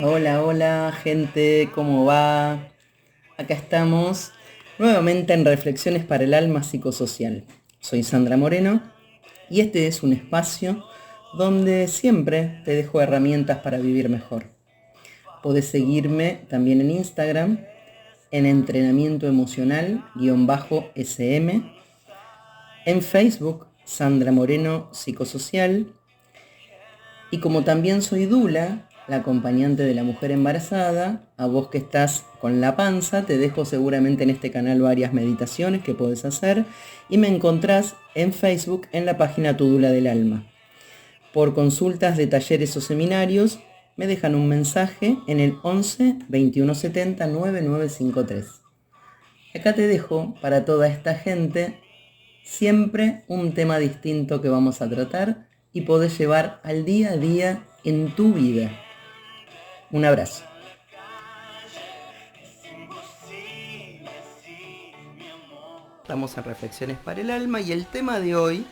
Hola, hola, gente, ¿cómo va? Acá estamos nuevamente en Reflexiones para el Alma Psicosocial. Soy Sandra Moreno y este es un espacio donde siempre te dejo herramientas para vivir mejor. Podés seguirme también en Instagram, en entrenamiento emocional-SM, en Facebook, Sandra Moreno Psicosocial, y como también soy Dula, la acompañante de la mujer embarazada, a vos que estás con la panza, te dejo seguramente en este canal varias meditaciones que podés hacer y me encontrás en Facebook en la página Tu Dula del Alma. Por consultas de talleres o seminarios, me dejan un mensaje en el 11 21 70 9953. Acá te dejo para toda esta gente siempre un tema distinto que vamos a tratar y podés llevar al día a día en tu vida. Un abrazo. Estamos en Reflexiones para el Alma y el tema de hoy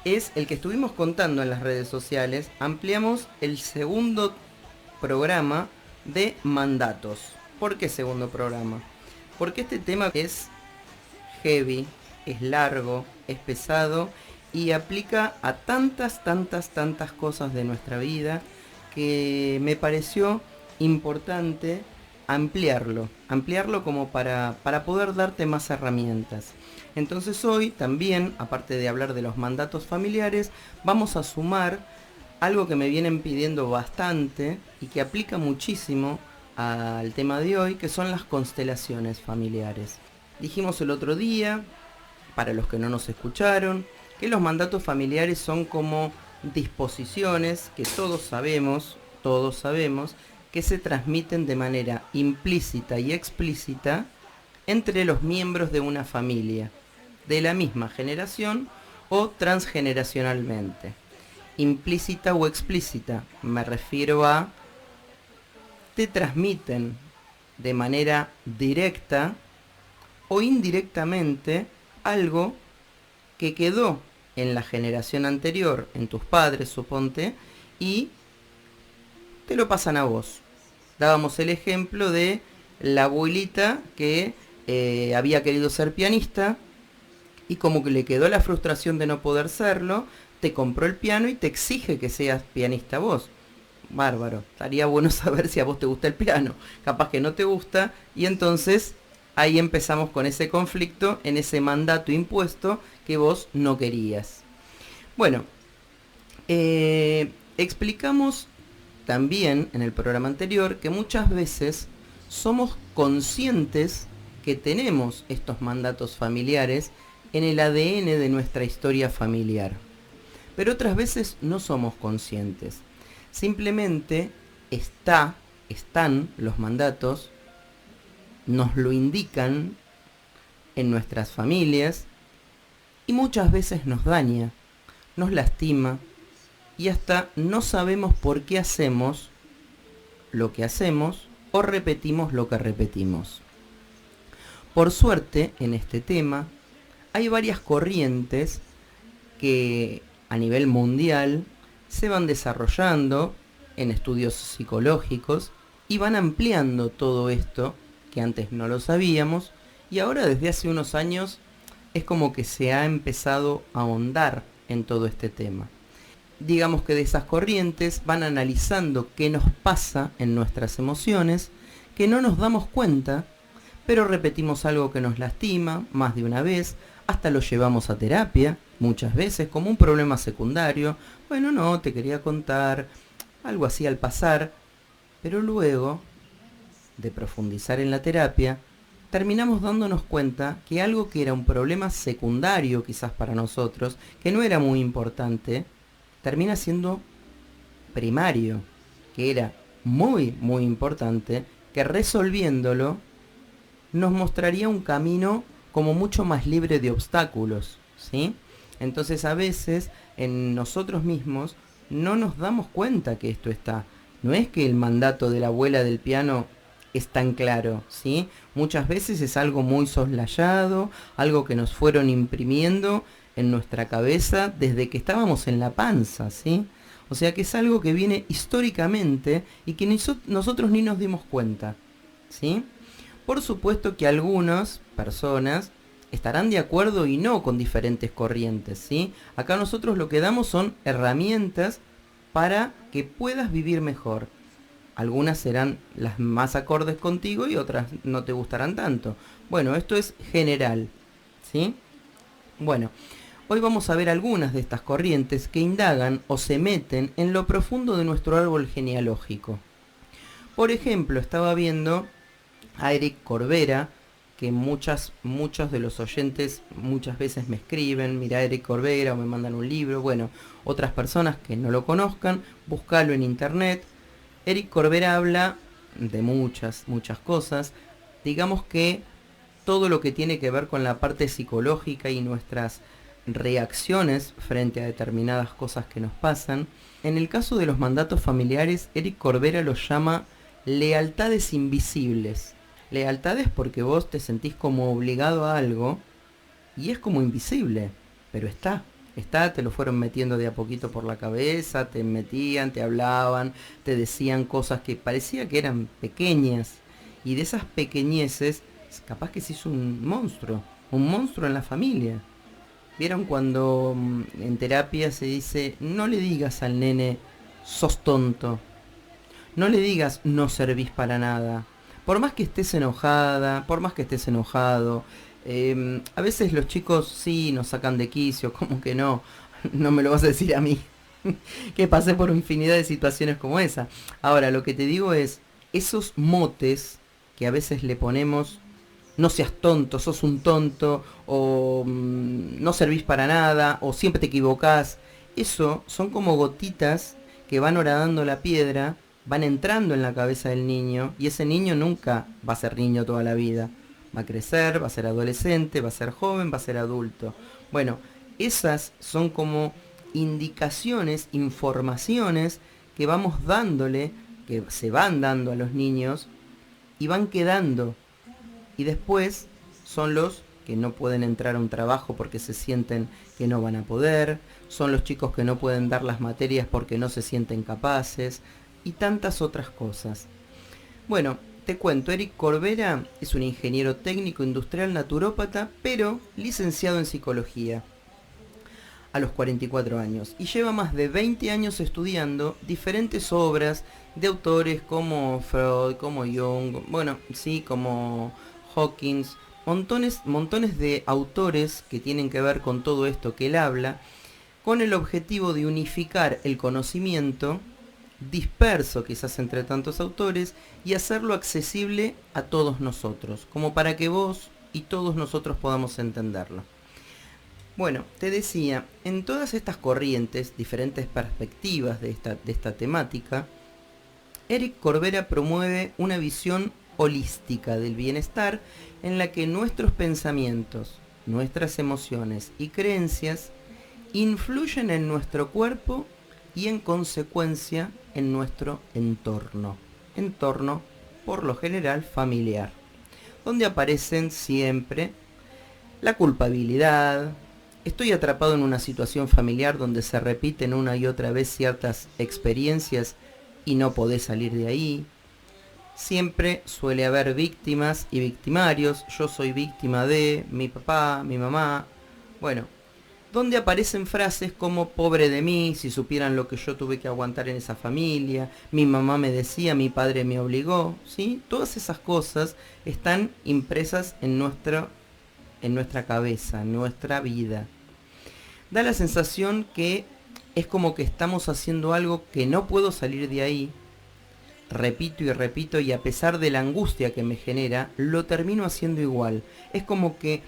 es el que estuvimos contando en las redes sociales. Ampliamos el segundo programa de mandatos. ¿Por qué segundo programa? Porque este tema es heavy, es largo, es pesado y aplica a tantas cosas de nuestra vida que me pareció importante ampliarlo como para poder darte más herramientas. Entonces hoy también, aparte de hablar de los mandatos familiares, vamos a sumar algo que me vienen pidiendo bastante y que aplica muchísimo al tema de hoy, que son las constelaciones familiares. Dijimos el otro día, para los que no nos escucharon, que los mandatos familiares son como disposiciones que todos sabemos, que se transmiten de manera implícita y explícita entre los miembros de una familia, de la misma generación o transgeneracionalmente. Implícita o explícita, me refiero a te transmiten de manera directa o indirectamente algo que quedó en la generación anterior, en tus padres, suponte, y te lo pasan a vos. Dábamos el ejemplo de la abuelita que había querido ser pianista y como que le quedó la frustración de no poder serlo, te compró el piano y te exige que seas pianista vos. Bárbaro, estaría bueno saber si a vos te gusta el piano, capaz que no te gusta, y entonces ahí empezamos con ese conflicto, en ese mandato impuesto que vos no querías. Bueno, explicamos también en el programa anterior que muchas veces somos conscientes que tenemos estos mandatos familiares en el ADN de nuestra historia familiar, pero otras veces no somos conscientes. Simplemente están los mandatos, nos lo indican en nuestras familias y muchas veces nos daña, nos lastima y hasta no sabemos por qué hacemos lo que hacemos o repetimos lo que repetimos. Por suerte, en este tema, hay varias corrientes que a nivel mundial se van desarrollando en estudios psicológicos y van ampliando todo esto que antes no lo sabíamos y ahora desde hace unos años es como que se ha empezado a ahondar en todo este tema. Digamos que de esas corrientes van analizando qué nos pasa en nuestras emociones, que no nos damos cuenta, pero repetimos algo que nos lastima más de una vez, hasta lo llevamos a terapia, muchas veces, como un problema secundario. Bueno, no, te quería contar, algo así al pasar, pero luego de profundizar en la terapia, terminamos dándonos cuenta que algo que era un problema secundario quizás para nosotros, que no era muy importante, termina siendo primario, que era muy importante, que resolviéndolo nos mostraría un camino como mucho más libre de obstáculos, ¿sí? Entonces a veces en nosotros mismos no nos damos cuenta que esto está. No es que el mandato de la abuela del piano es tan claro, ¿sí? Muchas veces es algo muy soslayado, algo que nos fueron imprimiendo en nuestra cabeza desde que estábamos en la panza, ¿sí? O sea que es algo que viene históricamente y que nosotros ni nos dimos cuenta, ¿sí? Por supuesto que algunas personas estarán de acuerdo y no con diferentes corrientes, ¿sí? Acá nosotros lo que damos son herramientas para que puedas vivir mejor. Algunas serán las más acordes contigo y otras no te gustarán tanto. Bueno, esto es general, ¿sí? Bueno, hoy vamos a ver algunas de estas corrientes que indagan o se meten en lo profundo de nuestro árbol genealógico. Por ejemplo, estaba viendo a Eric Corbera, que muchos de los oyentes muchas veces me escriben, mira Eric Corbera, o me mandan un libro. Bueno, otras personas que no lo conozcan, búscalo en internet. Eric Corbera habla de muchas cosas. Digamos que todo lo que tiene que ver con la parte psicológica y nuestras reacciones frente a determinadas cosas que nos pasan. En el caso de los mandatos familiares, Eric Corbera los llama lealtades invisibles. Lealtades porque vos te sentís como obligado a algo y es como invisible, pero está, te lo fueron metiendo de a poquito por la cabeza, te metían, te hablaban, te decían cosas que parecía que eran pequeñas, y de esas pequeñeces capaz que se hizo un monstruo en la familia. ¿Vieron cuando en terapia se dice, no le digas al nene, sos tonto? No le digas, no servís para nada. Por más que estés enojada, por más que estés enojado, a veces los chicos sí nos sacan de quicio, como que no, no me lo vas a decir a mí, que pasé por infinidad de situaciones como esa. Ahora, lo que te digo es, esos motes que a veces le ponemos, no seas tonto, sos un tonto, o no servís para nada, o siempre te equivocás, eso son como gotitas que van horadando la piedra, van entrando en la cabeza del niño, y ese niño nunca va a ser niño toda la vida. Va a crecer, va a ser adolescente, va a ser joven, va a ser adulto. Bueno, esas son como indicaciones, informaciones que vamos dándole, que se van dando a los niños y van quedando. Y después son los que no pueden entrar a un trabajo porque se sienten que no van a poder, son los chicos que no pueden dar las materias porque no se sienten capaces, y tantas otras cosas. Bueno, te cuento, Eric Corbera es un ingeniero técnico industrial naturópata, pero licenciado en psicología a los 44 años, y lleva más de 20 años estudiando diferentes obras de autores como Freud, como Jung, bueno, sí, como Hawkins, montones de autores que tienen que ver con todo esto que él habla, con el objetivo de unificar el conocimiento disperso quizás entre tantos autores y hacerlo accesible a todos nosotros, como para que vos y todos nosotros podamos entenderlo. Bueno, te decía, en todas estas corrientes, diferentes perspectivas de esta temática, Eric Corbera promueve una visión holística del bienestar en la que nuestros pensamientos, nuestras emociones y creencias influyen en nuestro cuerpo y en consecuencia en nuestro entorno por lo general familiar, donde aparecen siempre la culpabilidad, estoy atrapado en una situación familiar donde se repiten una y otra vez ciertas experiencias y no podés salir de ahí, siempre suele haber víctimas y victimarios, yo soy víctima de mi papá, mi mamá, bueno, donde aparecen frases como pobre de mí, si supieran lo que yo tuve que aguantar en esa familia, mi mamá me decía, mi padre me obligó, ¿sí? Todas esas cosas están impresas en nuestra cabeza, en nuestra vida. Da la sensación que es como que estamos haciendo algo que no puedo salir de ahí, repito y repito, y a pesar de la angustia que me genera, lo termino haciendo igual. Es como que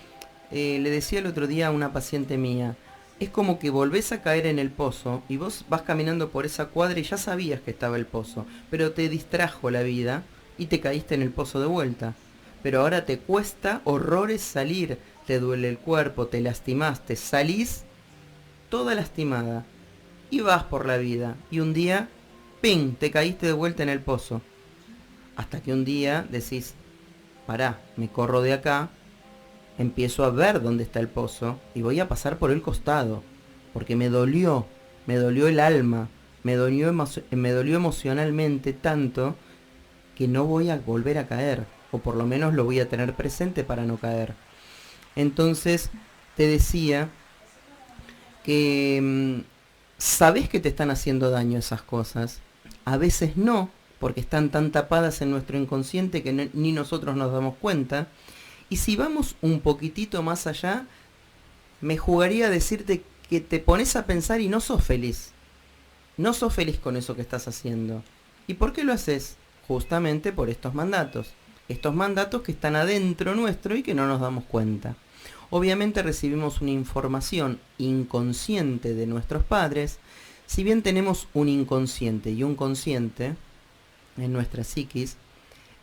le decía el otro día a una paciente mía, es como que volvés a caer en el pozo y vos vas caminando por esa cuadra y ya sabías que estaba el pozo, pero te distrajo la vida y te caíste en el pozo de vuelta. Pero ahora te cuesta horrores salir, te duele el cuerpo, te lastimaste, salís toda lastimada y vas por la vida y un día, ¡ping!, te caíste de vuelta en el pozo. Hasta que un día decís, pará, me corro de acá, empiezo a ver dónde está el pozo y voy a pasar por el costado, porque me dolió el alma, me dolió emocionalmente tanto que no voy a volver a caer, o por lo menos lo voy a tener presente para no caer. Entonces te decía que sabes que te están haciendo daño esas cosas, a veces no, porque están tan tapadas en nuestro inconsciente que ni nosotros nos damos cuenta. Y si vamos un poquitito más allá, me jugaría a decirte que te pones a pensar y no sos feliz. No sos feliz con eso que estás haciendo. ¿Y por qué lo haces? Justamente por estos mandatos. Estos mandatos que están adentro nuestro y que no nos damos cuenta. Obviamente recibimos una información inconsciente de nuestros padres. Si bien tenemos un inconsciente y un consciente en nuestra psiquis,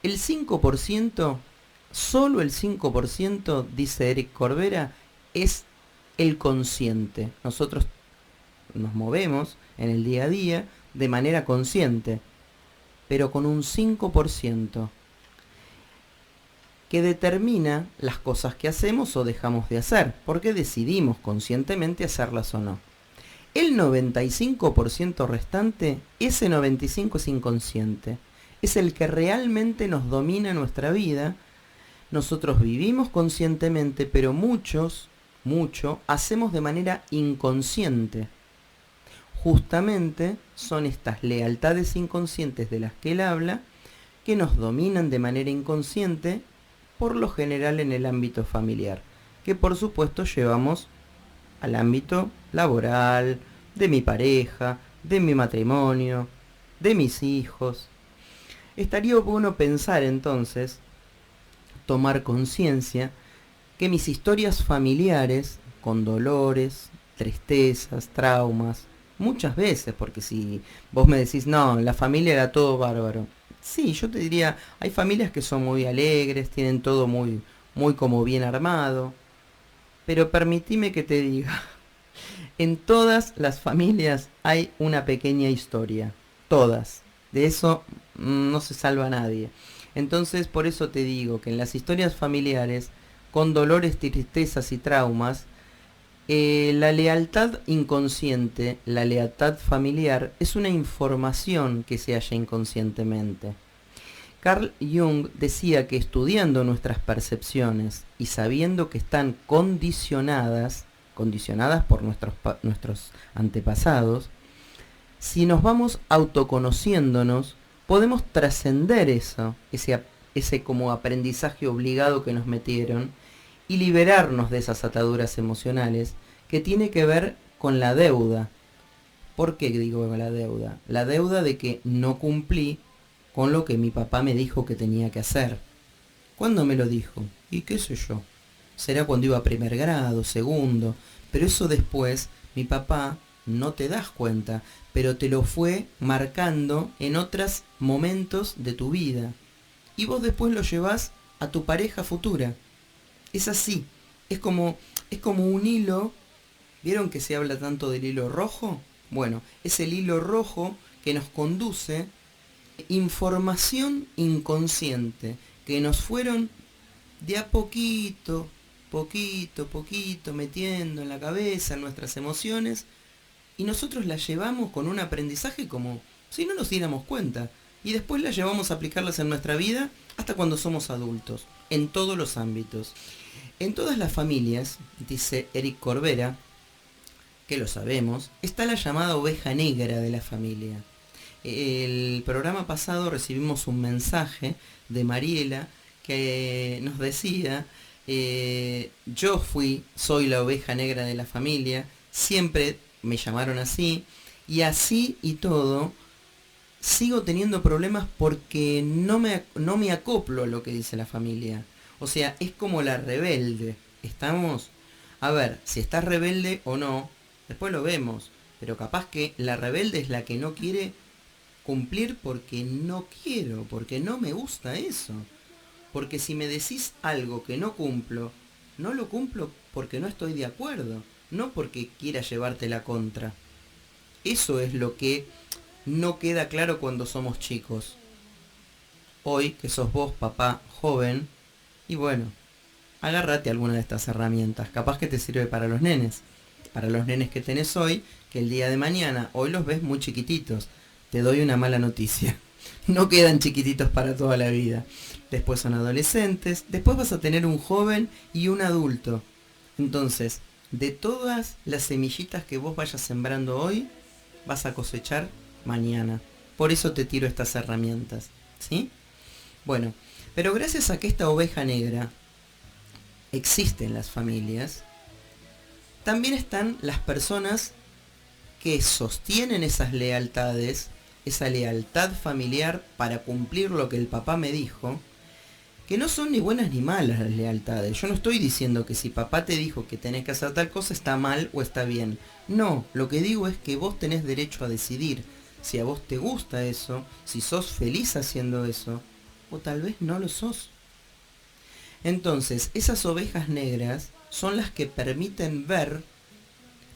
el 5%, solo el 5%, dice Eric Corbera, es el consciente. Nosotros nos movemos en el día a día de manera consciente, pero con un 5% que determina las cosas que hacemos o dejamos de hacer, porque decidimos conscientemente hacerlas o no. El 95% restante, ese 95% es inconsciente, es el que realmente nos domina nuestra vida. Nosotros vivimos conscientemente, pero mucho, hacemos de manera inconsciente. Justamente son estas lealtades inconscientes de las que él habla, que nos dominan de manera inconsciente, por lo general en el ámbito familiar, que por supuesto llevamos al ámbito laboral, de mi pareja, de mi matrimonio, de mis hijos. Estaría bueno pensar entonces, tomar conciencia, que mis historias familiares, con dolores, tristezas, traumas, muchas veces, porque si vos me decís, no, en la familia era todo bárbaro. Sí, yo te diría, hay familias que son muy alegres, tienen todo muy, muy como bien armado. Pero permitime que te diga, en todas las familias hay una pequeña historia. Todas. De eso no se salva nadie. Entonces, por eso te digo que en las historias familiares, con dolores, tristezas y traumas, la lealtad inconsciente, la lealtad familiar, es una información que se halla inconscientemente. Carl Jung decía que estudiando nuestras percepciones y sabiendo que están condicionadas por nuestros antepasados, si nos vamos autoconociéndonos, podemos trascender ese como aprendizaje obligado que nos metieron, y liberarnos de esas ataduras emocionales que tiene que ver con la deuda. ¿Por qué digo la deuda? La deuda de que no cumplí con lo que mi papá me dijo que tenía que hacer. ¿Cuándo me lo dijo? Y qué sé yo. Será cuando iba a primer grado, segundo. Pero eso después, mi papá, no te das cuenta, pero te lo fue marcando en otros momentos de tu vida. Y vos después lo llevás a tu pareja futura. Es así, es como un hilo. ¿Vieron que se habla tanto del hilo rojo? Bueno, es el hilo rojo que nos conduce información inconsciente, que nos fueron de a poquito, metiendo en la cabeza, en nuestras emociones, y nosotros las llevamos con un aprendizaje como si no nos diéramos cuenta, y después las llevamos a aplicarlas en nuestra vida hasta cuando somos adultos, en todos los ámbitos. En todas las familias, dice Eric Corbera, que lo sabemos, está la llamada oveja negra de la familia. El programa pasado recibimos un mensaje de Mariela que nos decía, soy la oveja negra de la familia, siempre me llamaron así, y así y todo, sigo teniendo problemas porque no me acoplo a lo que dice la familia. O sea, es como la rebelde. ¿Estamos? A ver, si estás rebelde o no, después lo vemos. Pero capaz que la rebelde es la que no quiere cumplir porque no quiero, porque no me gusta eso. Porque si me decís algo que no cumplo, no lo cumplo porque no estoy de acuerdo, no porque quiera llevarte la contra. Eso es lo que no queda claro cuando somos chicos. Hoy, que sos vos, papá, joven, y bueno, agárrate alguna de estas herramientas, capaz que te sirve para los nenes. para los nenes que tenés hoy, que el día de mañana, hoy los ves muy chiquititos. Te doy una mala noticia. No quedan chiquititos para toda la vida. Después son adolescentes, después vas a tener un joven y un adulto. Entonces, de todas las semillitas que vos vayas sembrando hoy, vas a cosechar mañana. Por eso te tiro estas herramientas, ¿sí? Bueno, pero gracias a que esta oveja negra existe en las familias, también están las personas que sostienen esas lealtades, esa lealtad familiar para cumplir lo que el papá me dijo, que no son ni buenas ni malas las lealtades. Yo no estoy diciendo que si papá te dijo que tenés que hacer tal cosa está mal o está bien. No, lo que digo es que vos tenés derecho a decidir si a vos te gusta eso, si sos feliz haciendo eso, o tal vez no lo sos. Entonces, esas ovejas negras son las que permiten ver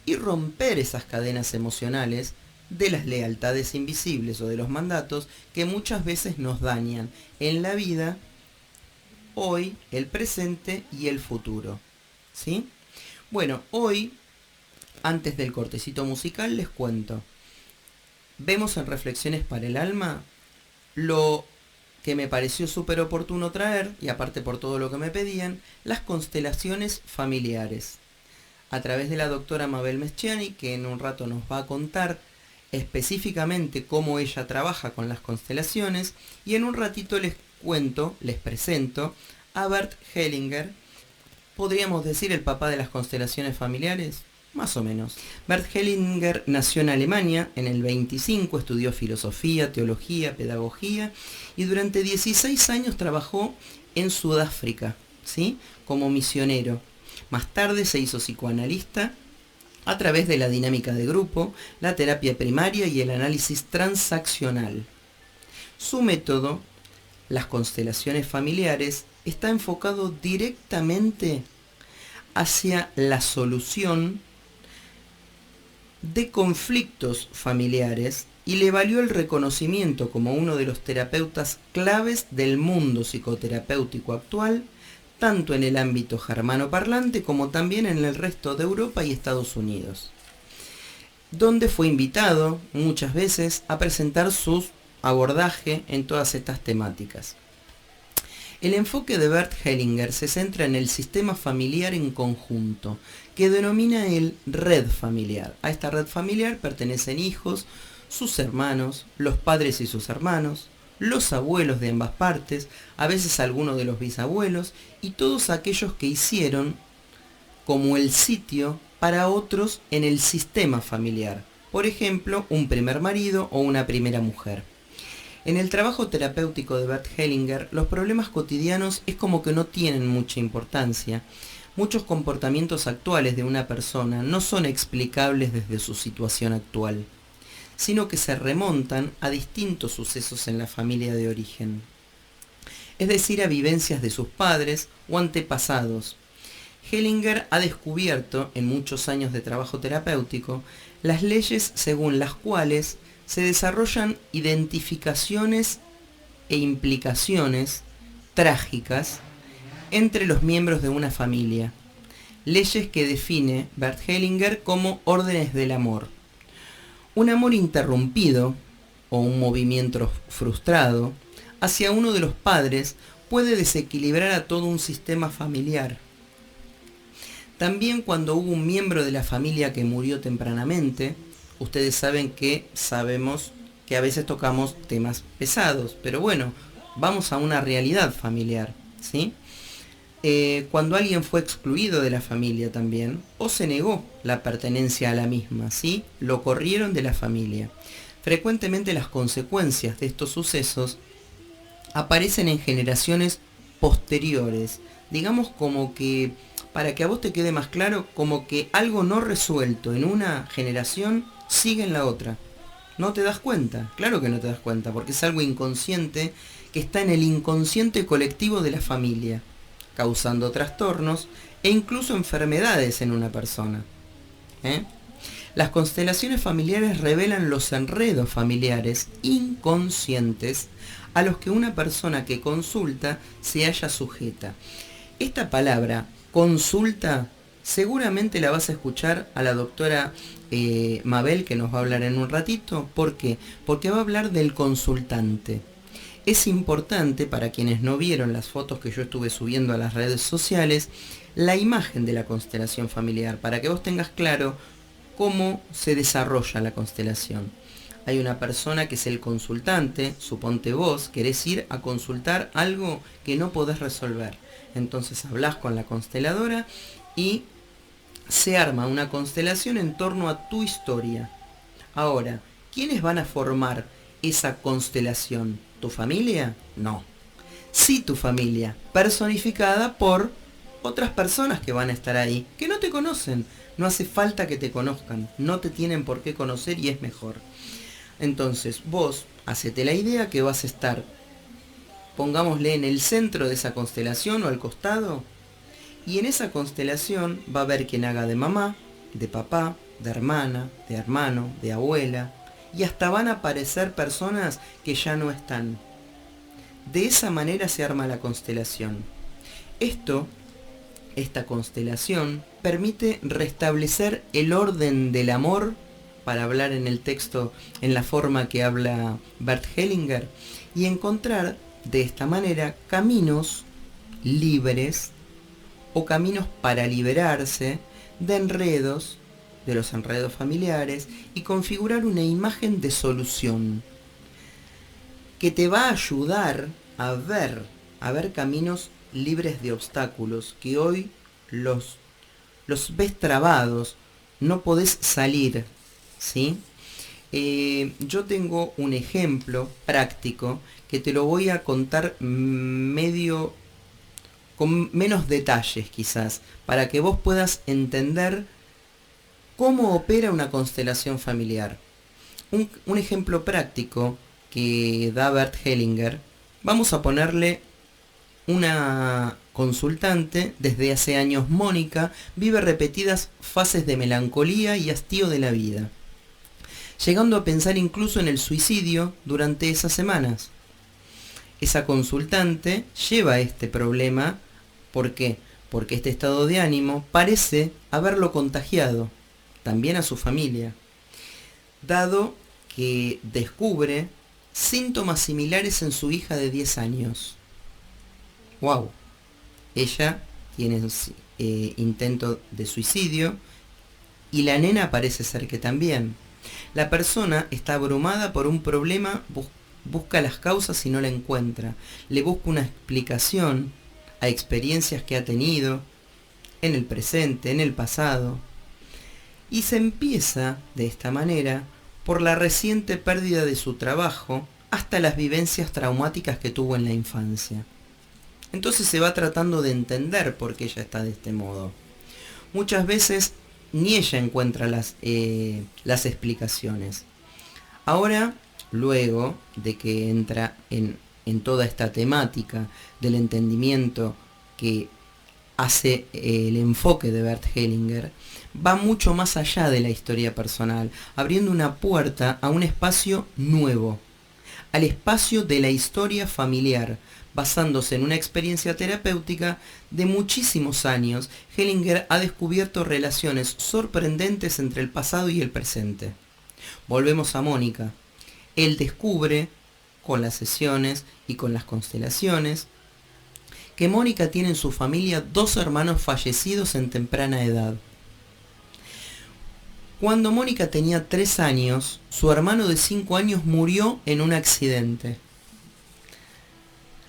y romper esas cadenas emocionales de las lealtades invisibles o de los mandatos que muchas veces nos dañan en la vida, hoy, el presente y el futuro. ¿Sí? Bueno, hoy, antes del cortecito musical, les cuento. Vemos en Reflexiones para el Alma lo que me pareció súper oportuno traer, y aparte por todo lo que me pedían, las constelaciones familiares. A través de la doctora Mabel Meschiani, que en un rato nos va a contar específicamente cómo ella trabaja con las constelaciones, y en un ratito les presento a Bert Hellinger, podríamos decir el papá de las constelaciones familiares, más o menos. Bert Hellinger nació en Alemania en el 25, estudió filosofía, teología, pedagogía y durante 16 años trabajó en Sudáfrica, ¿sí? Como misionero. Más tarde se hizo psicoanalista a través de la dinámica de grupo, la terapia primaria y el análisis transaccional. Su método, las constelaciones familiares, está enfocado directamente hacia la solución de conflictos familiares y le valió el reconocimiento como uno de los terapeutas claves del mundo psicoterapéutico actual, tanto en el ámbito germanoparlante como también en el resto de Europa y Estados Unidos, donde fue invitado muchas veces a presentar su abordaje en todas estas temáticas. El enfoque de Bert Hellinger se centra en el sistema familiar en conjunto, que denomina el red familiar. A esta red familiar pertenecen hijos, sus hermanos, los padres y sus hermanos, los abuelos de ambas partes, a veces algunos de los bisabuelos, y todos aquellos que hicieron como el sitio para otros en el sistema familiar. Por ejemplo, un primer marido o una primera mujer. En el trabajo terapéutico de Bert Hellinger, los problemas cotidianos es como que no tienen mucha importancia. Muchos comportamientos actuales de una persona no son explicables desde su situación actual, sino que se remontan a distintos sucesos en la familia de origen, es decir, a vivencias de sus padres o antepasados. Hellinger ha descubierto, en muchos años de trabajo terapéutico, las leyes según las cuales se desarrollan identificaciones e implicaciones trágicas entre los miembros de una familia. Leyes que define Bert Hellinger como órdenes del amor. Un amor interrumpido o un movimiento frustrado hacia uno de los padres puede desequilibrar a todo un sistema familiar. También cuando hubo un miembro de la familia que murió tempranamente, ustedes saben que sabemos que a veces tocamos temas pesados, pero bueno, vamos a una realidad familiar, ¿sí? Cuando alguien fue excluido de la familia también, o se negó la pertenencia a la misma, ¿sí? Lo corrieron de la familia. Frecuentemente las consecuencias de estos sucesos aparecen en generaciones posteriores, digamos como que, para que a vos te quede más claro, como que algo no resuelto en una generación sigue en la otra. ¿No te das cuenta? Claro que no te das cuenta, porque es algo inconsciente que está en el inconsciente colectivo de la familia, causando trastornos e incluso enfermedades en una persona. Las constelaciones familiares revelan los enredos familiares inconscientes a los que una persona que consulta se halla sujeta. Esta palabra, consulta, Seguramente la vas a escuchar a la doctora Mabel, que nos va a hablar en un ratito. ¿Por qué? Porque va a hablar del consultante. Es importante, para quienes no vieron las fotos que yo estuve subiendo a las redes sociales, la imagen de la constelación familiar, para que vos tengas claro cómo se desarrolla la constelación. Hay una persona que es el consultante, suponte vos, querés ir a consultar algo que no podés resolver. Entonces hablás con la consteladora y se arma una constelación en torno a tu historia. Ahora, ¿quiénes van a formar esa constelación? ¿Tu familia? No. Sí, tu familia, personificada por otras personas que van a estar ahí, que no te conocen. No hace falta que te conozcan, no te tienen por qué conocer y es mejor. Entonces, vos, hacete la idea que vas a estar, pongámosle, en el centro de esa constelación o al costado, y en esa constelación va a haber quien haga de mamá, de papá, de hermana, de hermano, de abuela, y hasta van a aparecer personas que ya no están. De esa manera se arma la constelación. Esta constelación permite restablecer el orden del amor, para hablar en el texto en la forma que habla Bert Hellinger, y encontrar de esta manera caminos libres o caminos para liberarse de enredos, de los enredos familiares, y configurar una imagen de solución que te va a ayudar a ver caminos libres de obstáculos que hoy los ves trabados, no podés salir, ¿sí? Yo tengo un ejemplo práctico que te lo voy a contar medio con menos detalles quizás, para que vos puedas entender cómo opera una constelación familiar. Un ejemplo práctico que da Bert Hellinger, vamos a ponerle una consultante. Desde hace años Mónica vive repetidas fases de melancolía y hastío de la vida, llegando a pensar incluso en el suicidio durante esas semanas. Esa consultante lleva este problema. ¿Por qué? Porque este estado de ánimo parece haberlo contagiado también a su familia, dado que descubre síntomas similares en su hija de 10 años. ¡Wow! Ella tiene intento de suicidio y la nena parece ser que también. La persona está abrumada por un problema, busca las causas y no la encuentra. Le busca una explicación a experiencias que ha tenido en el presente, en el pasado. Y se empieza de esta manera por la reciente pérdida de su trabajo hasta las vivencias traumáticas que tuvo en la infancia. Entonces se va tratando de entender por qué ella está de este modo. Muchas veces ni ella encuentra las explicaciones. Ahora, luego de que entra en toda esta temática del entendimiento que hace el enfoque de Bert Hellinger, va mucho más allá de la historia personal, abriendo una puerta a un espacio nuevo, al espacio de la historia familiar. Basándose en una experiencia terapéutica de muchísimos años, Hellinger ha descubierto relaciones sorprendentes entre el pasado y el presente. Volvemos a Mónica. Él descubre, con las sesiones y con las constelaciones, que Mónica tiene en su familia 2 hermanos fallecidos en temprana edad. Cuando Mónica tenía 3 años, su hermano de 5 años murió en un accidente.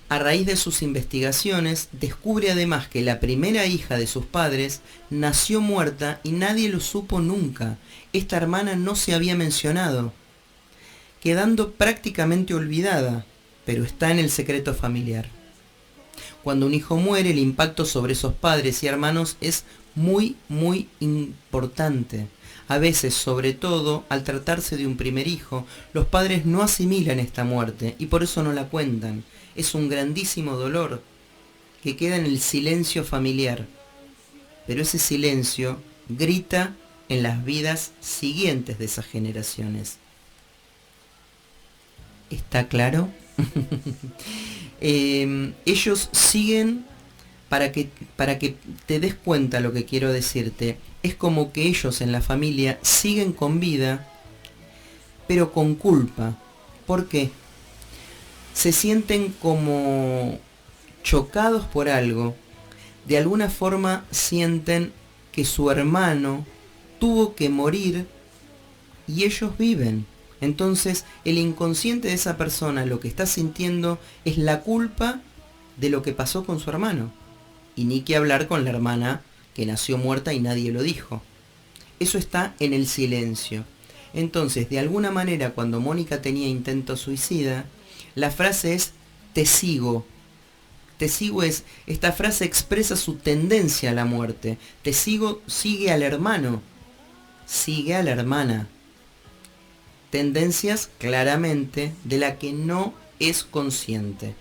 A raíz de sus investigaciones, descubre además que la primera hija de sus padres nació muerta y nadie lo supo nunca. Esta hermana no se había mencionado, quedando prácticamente olvidada, pero está en el secreto familiar. Cuando un hijo muere, el impacto sobre esos padres y hermanos es muy, muy importante. A veces, sobre todo, al tratarse de un primer hijo, los padres no asimilan esta muerte y por eso no la cuentan. Es un grandísimo dolor que queda en el silencio familiar. Pero ese silencio grita en las vidas siguientes de esas generaciones. ¿Está claro? Ellos siguen para que te des cuenta lo que quiero decirte, es como que ellos en la familia siguen con vida, pero con culpa. ¿Por qué? Se sienten como chocados por algo. De alguna forma sienten que su hermano tuvo que morir y ellos viven. Entonces el inconsciente de esa persona lo que está sintiendo es la culpa de lo que pasó con su hermano. Y ni que hablar con la hermana que nació muerta y nadie lo dijo. Eso está en el silencio. Entonces, de alguna manera, cuando Mónica tenía intento suicida, la frase es te sigo. Te sigo es, esta frase expresa su tendencia a la muerte. Te sigo sigue al hermano, sigue a la hermana. Tendencias claramente de la que no es consciente.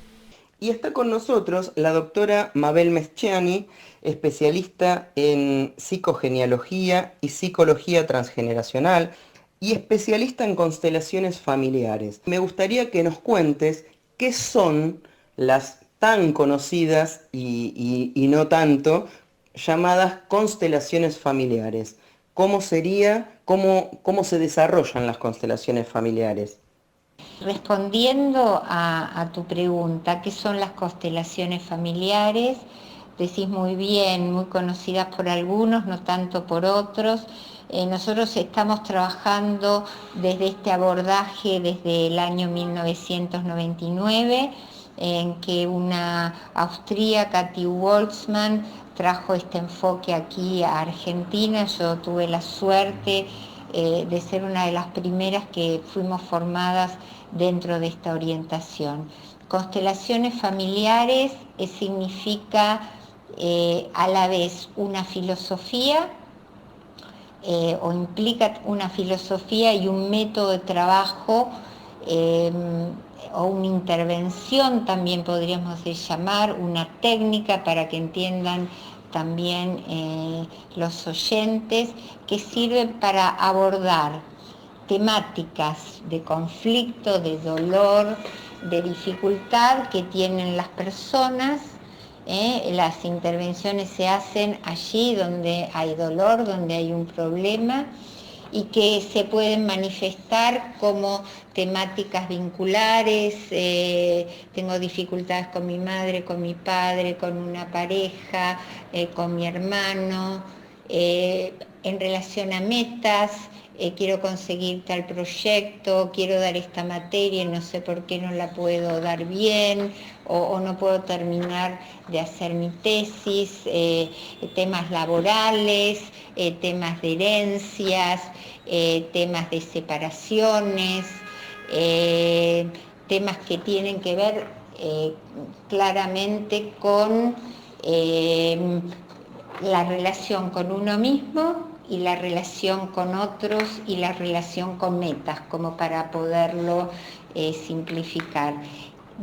Y está con nosotros la doctora Mabel Meschiani, especialista en psicogenealogía y psicología transgeneracional y especialista en constelaciones familiares. Me gustaría que nos cuentes qué son las tan conocidas y no tanto llamadas constelaciones familiares. ¿Cómo sería, cómo se desarrollan las constelaciones familiares? Respondiendo a tu pregunta, ¿qué son las constelaciones familiares? Decís muy bien, muy conocidas por algunos, no tanto por otros. Nosotros estamos trabajando desde este abordaje desde el año 1999, en que una austríaca, Kathi Waltzman, trajo este enfoque aquí a Argentina. Yo tuve la suerte de ser una de las primeras que fuimos formadas dentro de esta orientación. Constelaciones familiares significa a la vez una filosofía o implica una filosofía y un método de trabajo o una intervención, también podríamos llamar, una técnica para que entiendan también los oyentes, que sirven para abordar temáticas de conflicto, de dolor, de dificultad que tienen las personas. Las intervenciones se hacen allí donde hay dolor, donde hay un problema, y que se pueden manifestar como temáticas vinculares. Tengo dificultades con mi madre, con mi padre, con una pareja, con mi hermano, en relación a metas. Quiero conseguir tal proyecto, quiero dar esta materia y no sé por qué no la puedo dar bien, o no puedo terminar de hacer mi tesis, temas laborales, temas de herencias, temas de separaciones, temas que tienen que ver claramente con la relación con uno mismo y la relación con otros y la relación con metas, como para poderlo simplificar.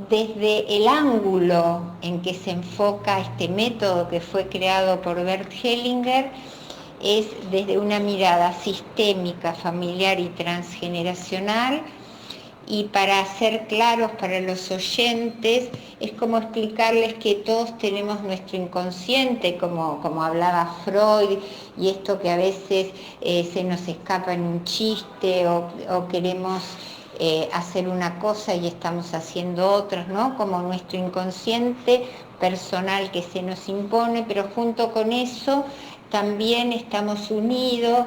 Desde el ángulo en que se enfoca este método que fue creado por Bert Hellinger, es desde una mirada sistémica, familiar y transgeneracional. Y para ser claros para los oyentes, es como explicarles que todos tenemos nuestro inconsciente, como hablaba Freud, y esto que a veces se nos escapa en un chiste o queremos hacer una cosa y estamos haciendo otras, ¿no? Como nuestro inconsciente personal que se nos impone, pero junto con eso también estamos unidos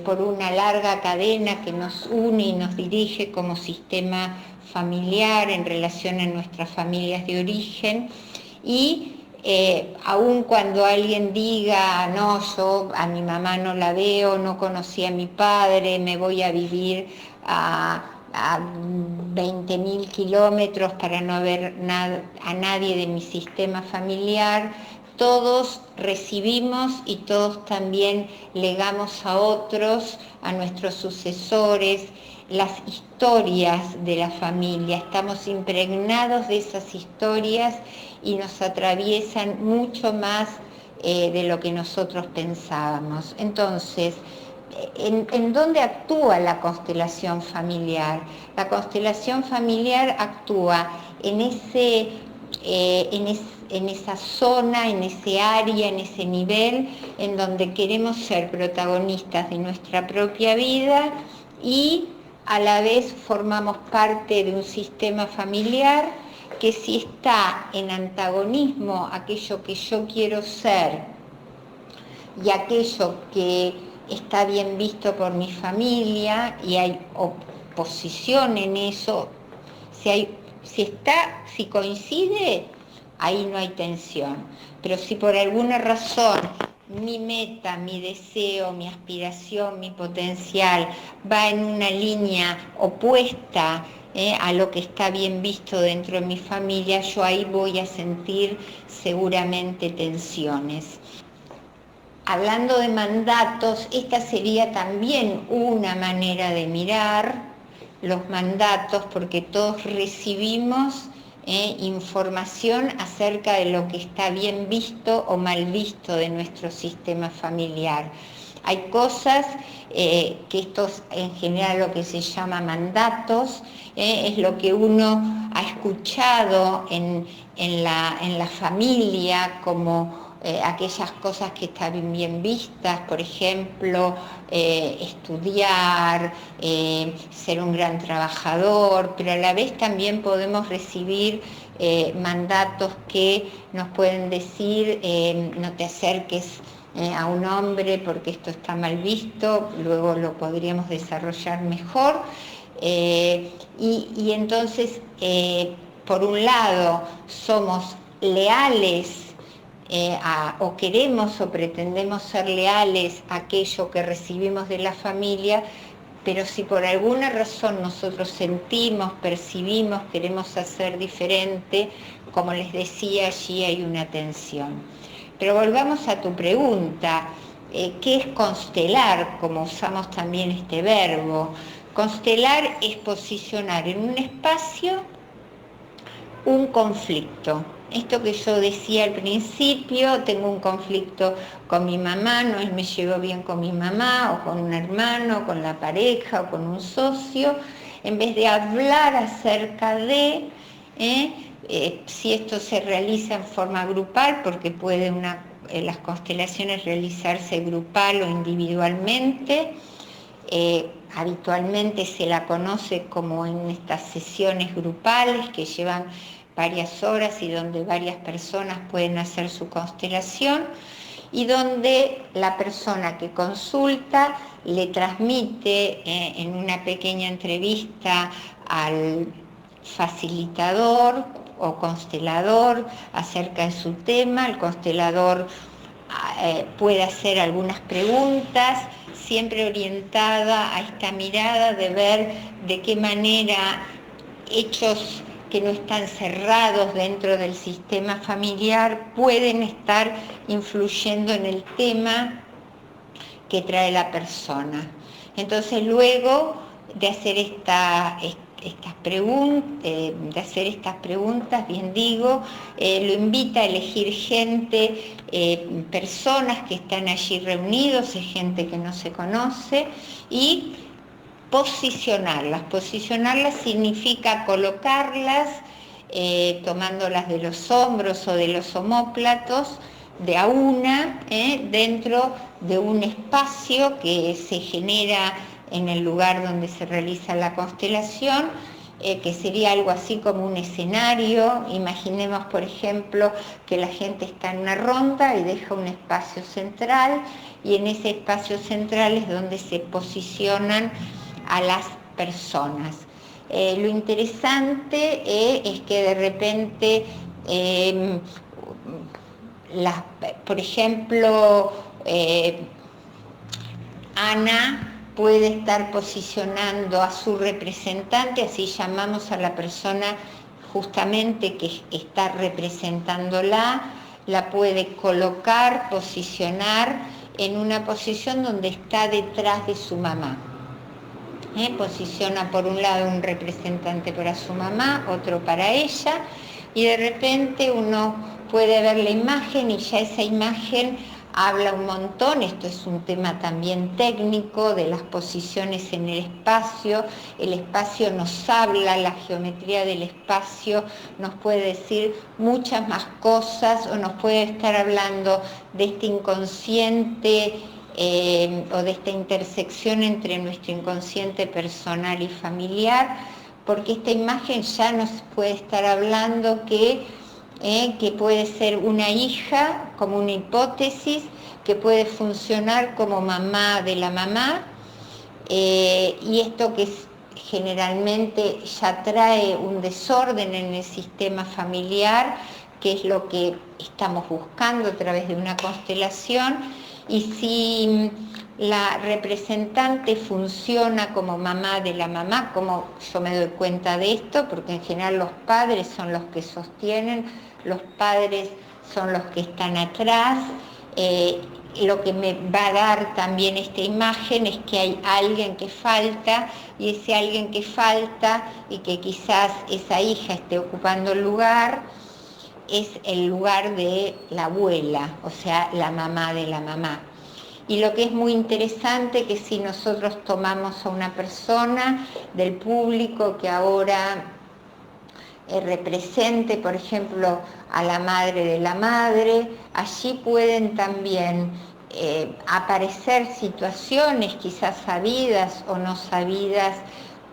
por una larga cadena que nos une y nos dirige como sistema familiar en relación a nuestras familias de origen. Y aun cuando alguien diga, no, yo a mi mamá no la veo, no conocí a mi padre, me voy a vivir a 20.000 kilómetros para no ver a nadie de mi sistema familiar, todos recibimos y todos también legamos a otros, a nuestros sucesores, las historias de la familia. Estamos impregnados de esas historias y nos atraviesan mucho más de lo que nosotros pensábamos. Entonces, ¿en dónde actúa la constelación familiar? La constelación familiar actúa en ese en esa zona, en ese área, en ese nivel, en donde queremos ser protagonistas de nuestra propia vida y a la vez formamos parte de un sistema familiar que, si está en antagonismo aquello que yo quiero ser y aquello que está bien visto por mi familia y hay oposición en eso, si coincide, ahí no hay tensión. Pero si por alguna razón mi meta, mi deseo, mi aspiración, mi potencial va en una línea opuesta a lo que está bien visto dentro de mi familia, yo ahí voy a sentir seguramente tensiones. Hablando de mandatos, esta sería también una manera de mirar los mandatos, porque todos recibimos información acerca de lo que está bien visto o mal visto de nuestro sistema familiar. Hay cosas que esto es en general lo que se llama mandatos, es lo que uno ha escuchado en la familia como aquellas cosas que están bien vistas, por ejemplo, estudiar, ser un gran trabajador, pero a la vez también podemos recibir mandatos que nos pueden decir no te acerques a un hombre porque esto está mal visto, luego lo podríamos desarrollar mejor. Y entonces, por un lado, somos leales o queremos o pretendemos ser leales a aquello que recibimos de la familia, pero si por alguna razón nosotros sentimos, percibimos, queremos hacer diferente, como les decía, allí hay una tensión. Pero volvamos a tu pregunta, ¿qué es constelar? Como usamos también este verbo. Constelar es posicionar en un espacio un conflicto. Esto que yo decía al principio, tengo un conflicto con mi mamá, no me llevo bien con mi mamá, o con un hermano, con la pareja, o con un socio, en vez de hablar acerca de si esto se realiza en forma grupal, porque puede las constelaciones realizarse grupal o individualmente. Habitualmente se la conoce como en estas sesiones grupales que llevan varias horas y donde varias personas pueden hacer su constelación y donde la persona que consulta le transmite en una pequeña entrevista al facilitador o constelador acerca de su tema. El constelador puede hacer algunas preguntas, siempre orientada a esta mirada de ver de qué manera hechos que no están cerrados dentro del sistema familiar pueden estar influyendo en el tema que trae la persona. Entonces, luego de hacer estas preguntas, bien digo, lo invita a elegir gente, personas que están allí reunidos, es gente que no se conoce, y posicionarlas. Posicionarlas significa colocarlas, tomándolas de los hombros o de los omóplatos, de a una, dentro de un espacio que se genera en el lugar donde se realiza la constelación, que sería algo así como un escenario. Imaginemos, por ejemplo, que la gente está en una ronda y deja un espacio central, y en ese espacio central es donde se posicionan a las personas. Lo interesante es que de repente, por ejemplo, Ana puede estar posicionando a su representante, así llamamos a la persona justamente que está representándola, la puede colocar, posicionar en una posición donde está detrás de su mamá. Posiciona por un lado un representante para su mamá, otro para ella, y de repente uno puede ver la imagen y ya esa imagen habla un montón, esto es un tema también técnico, de las posiciones en el espacio nos habla, la geometría del espacio nos puede decir muchas más cosas, o nos puede estar hablando de este inconsciente o de esta intersección entre nuestro inconsciente personal y familiar, porque esta imagen ya nos puede estar hablando que puede ser una hija, como una hipótesis, que puede funcionar como mamá de la mamá, y esto que generalmente ya trae un desorden en el sistema familiar, que es lo que estamos buscando a través de una constelación, y si la representante funciona como mamá de la mamá, como yo me doy cuenta de esto, porque en general los padres son los que sostienen, los padres son los que están atrás. Lo que me va a dar también esta imagen es que hay alguien que falta, y ese alguien que falta y que quizás esa hija esté ocupando el lugar, es el lugar de la abuela, o sea, la mamá de la mamá. Y lo que es muy interesante, que si nosotros tomamos a una persona del público que ahora represente, por ejemplo, a la madre de la madre, allí pueden también aparecer situaciones quizás sabidas o no sabidas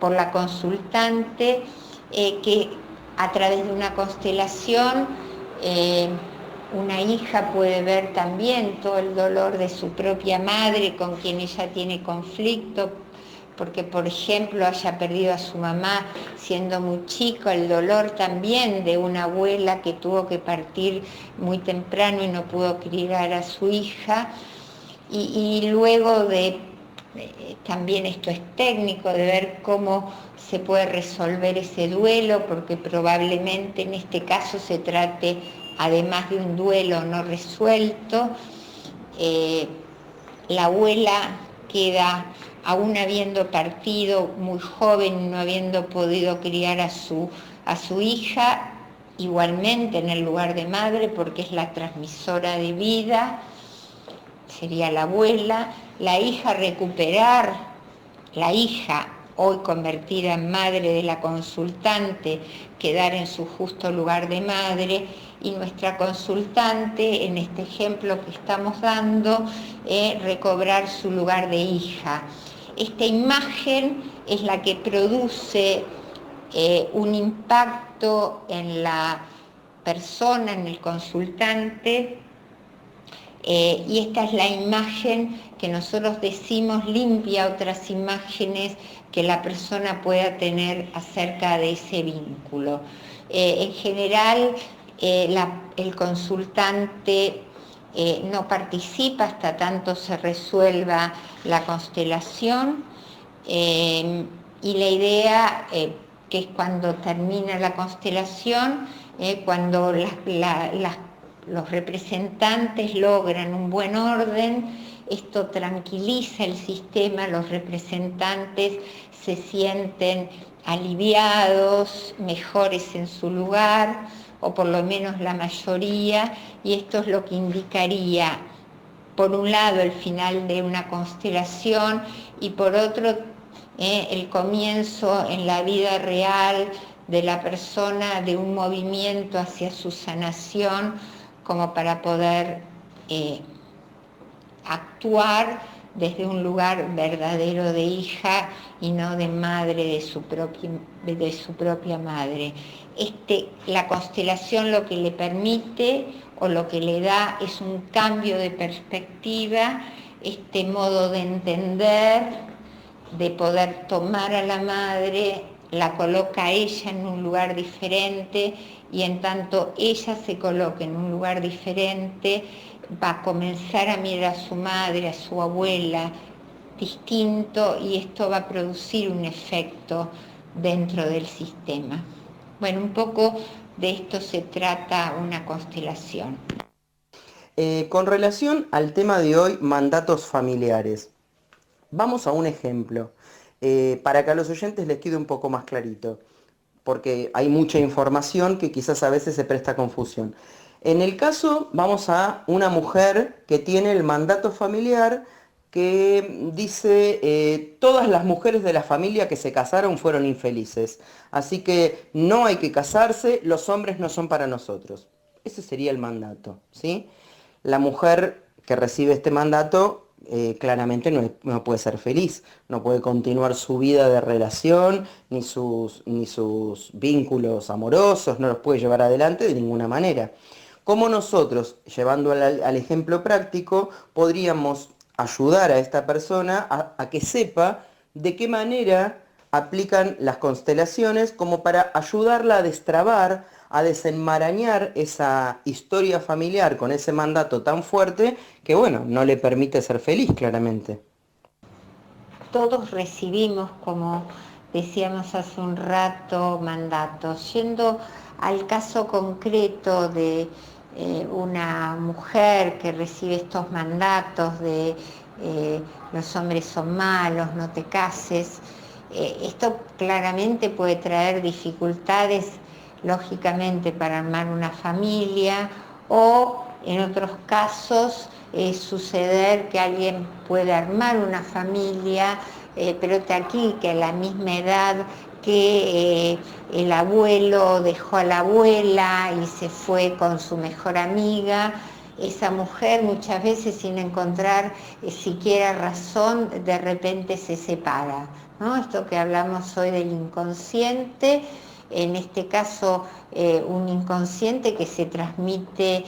por la consultante, que a través de una constelación una hija puede ver también todo el dolor de su propia madre con quien ella tiene conflicto, porque por ejemplo haya perdido a su mamá siendo muy chico, el dolor también de una abuela que tuvo que partir muy temprano y no pudo criar a su hija, y luego también esto es técnico, de ver cómo se puede resolver ese duelo, porque probablemente en este caso se trate, además de un duelo no resuelto, la abuela queda, aún habiendo partido muy joven y no habiendo podido criar a su hija, igualmente en el lugar de madre, porque es la transmisora de vida, sería la abuela, la hija recuperar, la hija hoy convertida en madre de la consultante, quedar en su justo lugar de madre, y nuestra consultante, en este ejemplo que estamos dando, recobrar su lugar de hija. Esta imagen es la que produce un impacto en la persona, en el consultante, y esta es la imagen que nosotros decimos limpia otras imágenes que la persona pueda tener acerca de ese vínculo. En general, el consultante no participa hasta tanto se resuelva la constelación, y la idea, que es cuando termina la constelación, cuando los representantes logran un buen orden, esto tranquiliza el sistema, los representantes se sienten aliviados, mejores en su lugar, o por lo menos la mayoría, y esto es lo que indicaría, por un lado, el final de una constelación, y por otro, el comienzo en la vida real de la persona de un movimiento hacia su sanación, como para poder actuar desde un lugar verdadero de hija y no de madre de su propia madre. La constelación lo que le permite o lo que le da es un cambio de perspectiva, este modo de entender, de poder tomar a la madre, la coloca a ella en un lugar diferente, y en tanto ella se coloque en un lugar diferente, va a comenzar a mirar a su madre, a su abuela, distinto, y esto va a producir un efecto dentro del sistema. Bueno, un poco de esto se trata una constelación. Con relación al tema de hoy, mandatos familiares, vamos a un ejemplo, para que a los oyentes les quede un poco más clarito, porque hay mucha información que quizás a veces se presta confusión. En el caso, vamos a una mujer que tiene el mandato familiar que dice, todas las mujeres de la familia que se casaron fueron infelices, así que no hay que casarse, los hombres no son para nosotros. Ese sería el mandato, ¿sí? La mujer que recibe este mandato claramente no puede ser feliz, no puede continuar su vida de relación, ni sus vínculos amorosos, no los puede llevar adelante de ninguna manera. ¿Cómo nosotros, llevando al ejemplo práctico, podríamos ayudar a esta persona a que sepa de qué manera aplican las constelaciones como para ayudarla a destrabar, a desenmarañar esa historia familiar con ese mandato tan fuerte que, bueno, no le permite ser feliz claramente? Todos recibimos, como decíamos hace un rato, mandatos. Yendo al caso concreto de una mujer que recibe estos mandatos de los hombres son malos, no te cases, esto claramente puede traer dificultades, lógicamente, para armar una familia, o en otros casos suceder que alguien puede armar una familia, pero aquí que a la misma edad que el abuelo dejó a la abuela y se fue con su mejor amiga, esa mujer muchas veces sin encontrar siquiera razón, de repente se separa, ¿no? Esto que hablamos hoy del inconsciente, en este caso un inconsciente que se transmite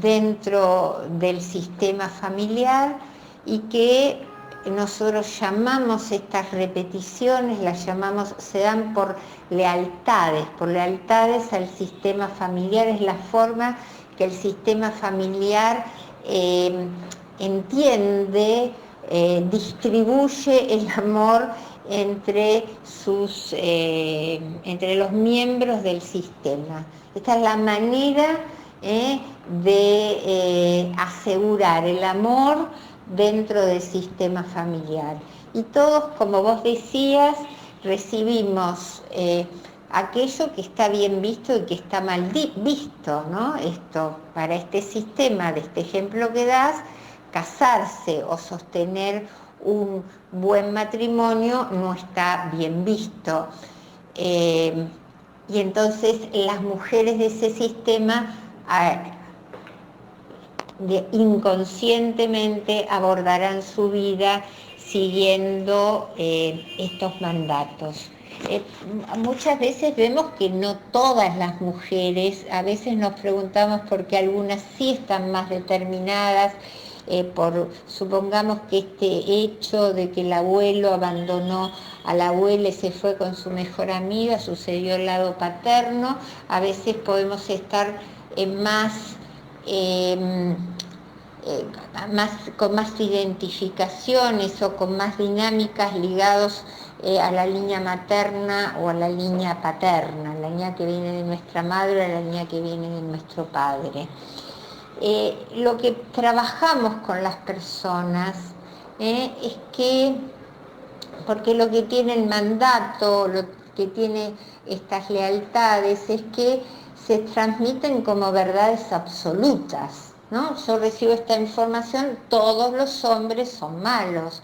dentro del sistema familiar y que nosotros llamamos estas repeticiones, las llamamos, se dan por lealtades al sistema familiar, es la forma que el sistema familiar entiende, distribuye el amor entre los miembros del sistema. Esta es la manera de asegurar el amor dentro del sistema familiar. Y todos, como vos decías, recibimos aquello que está bien visto y que está mal visto, ¿no? Esto, para este sistema, de este ejemplo que das, casarse o sostener un buen matrimonio no está bien visto. Y entonces las mujeres de ese sistema inconscientemente abordarán su vida siguiendo estos mandatos. Muchas veces vemos que no todas las mujeres, a veces nos preguntamos por qué algunas sí están más determinadas, supongamos que este hecho de que el abuelo abandonó a la abuela y se fue con su mejor amiga, sucedió al lado paterno, a veces podemos estar con más identificaciones o con más dinámicas ligados a la línea materna o a la línea paterna, la línea que viene de nuestra madre o la línea que viene de nuestro padre. Lo que trabajamos con las personas es que, porque lo que tiene el mandato, lo que tiene estas lealtades, es que se transmiten como verdades absolutas, ¿no? Yo recibo esta información, todos los hombres son malos,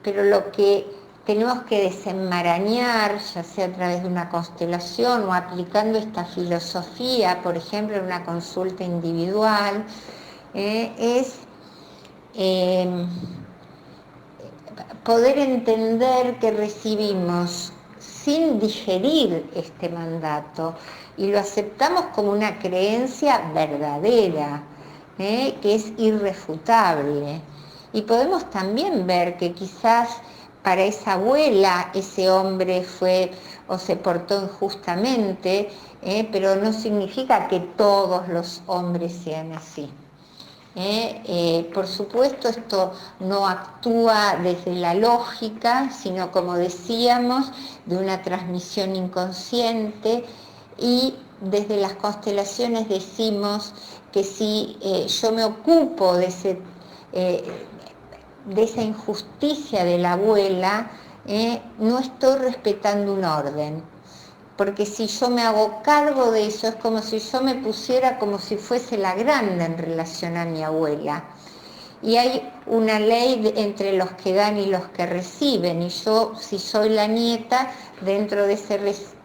pero lo que tenemos que desenmarañar, ya sea a través de una constelación o aplicando esta filosofía, por ejemplo, en una consulta individual, es poder entender que recibimos sin digerir este mandato y lo aceptamos como una creencia verdadera, que es irrefutable. Y podemos también ver que quizás para esa abuela ese hombre fue o se portó injustamente, pero no significa que todos los hombres sean así. Por supuesto, esto no actúa desde la lógica, sino, como decíamos, de una transmisión inconsciente, y desde las constelaciones decimos que si yo me ocupo de esa injusticia de la abuela, no estoy respetando un orden. porque si yo me hago cargo de eso, es como si yo me pusiera como si fuese la grande en relación a mi abuela. Y hay una ley entre los que dan y los que reciben, y yo, si soy la nieta, dentro de ese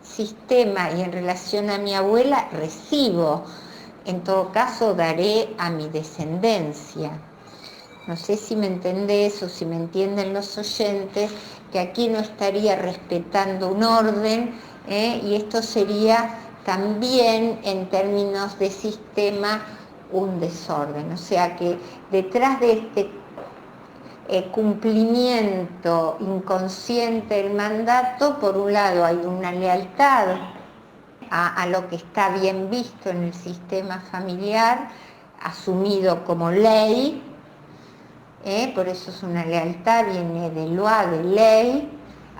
sistema y en relación a mi abuela, recibo. En todo caso, daré a mi descendencia. No sé si me entendés o si me entienden los oyentes, que aquí no estaría respetando un orden, y esto sería también, en términos de sistema, un desorden. O sea que detrás de este cumplimiento inconsciente del mandato, por un lado hay una lealtad a lo que está bien visto en el sistema familiar, asumido como ley, por eso es una lealtad, viene de loi, de ley,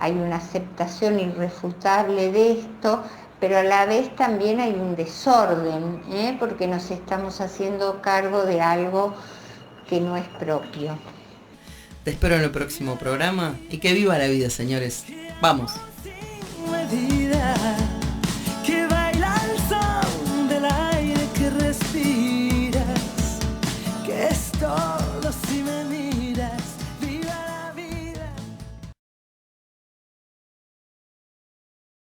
hay una aceptación irrefutable de esto, pero a la vez también hay un desorden, porque nos estamos haciendo cargo de algo que no es propio. Te espero en el próximo programa y que viva la vida, señores. Vamos. Que baila el son del aire que respiras, que estoy